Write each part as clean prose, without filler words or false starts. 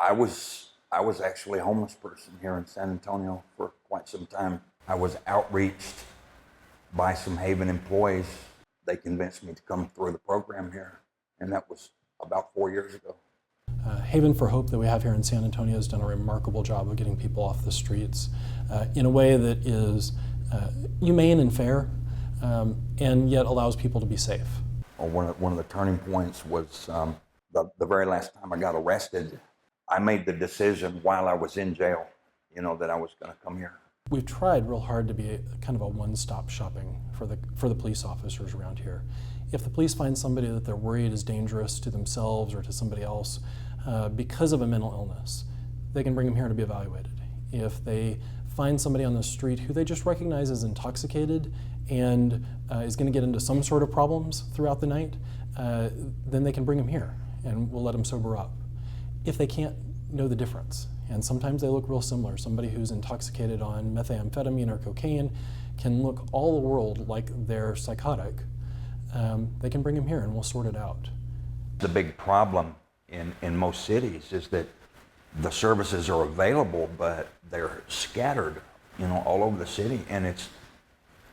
I was actually a homeless person here in San Antonio for quite some time. I was outreached by some Haven employees. They convinced me to come through the program here, and that was about 4 years ago. Haven for Hope that we have here in San Antonio has done a remarkable job of getting people off the streets in a way that is humane and fair, and yet allows people to be safe. One of the turning points was the very last time I got arrested. I made the decision while I was in jail, that I was going to come here. We've tried real hard to be kind of a one-stop shopping for the police officers around here. If the police find somebody that they're worried is dangerous to themselves or to somebody else because of a mental illness, they can bring them here to be evaluated. If they find somebody on the street who they just recognize as intoxicated and is going to get into some sort of problems throughout the night, then they can bring them here and we'll let them sober up. If they can't know the difference, and sometimes they look real similar, somebody who's intoxicated on methamphetamine or cocaine can look all the world like they're psychotic, they can bring them here and we'll sort it out. The big problem in most cities is that the services are available, but they're scattered, all over the city, and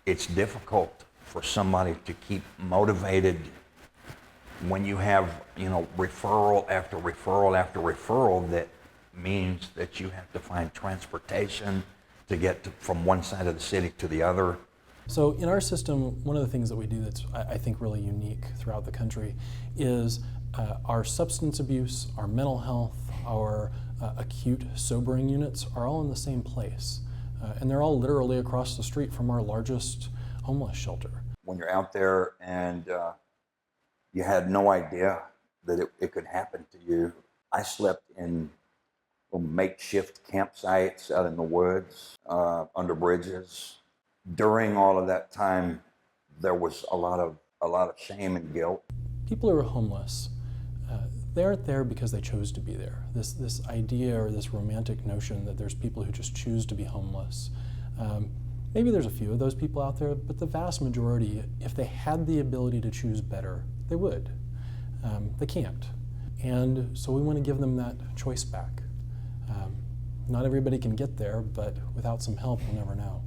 it's difficult for somebody to keep motivated when you have, referral after referral after referral. That means that you have to find transportation to get from one side of the city to the other. So in our system, one of the things that we do that's, I think, really unique throughout the country is our substance abuse, our mental health, our acute sobering units are all in the same place. And they're all literally across the street from our largest homeless shelter. When you're out there and you had no idea that it could happen to you. I slept in makeshift campsites out in the woods, under bridges. During all of that time, there was a lot of shame and guilt. People who are homeless, they aren't there because they chose to be there. This idea or this romantic notion that there's people who just choose to be homeless. Maybe there's a few of those people out there, but the vast majority, if they had the ability to choose better, they would. They can't. And so we want to give them that choice back. Not everybody can get there, but without some help, we'll never know.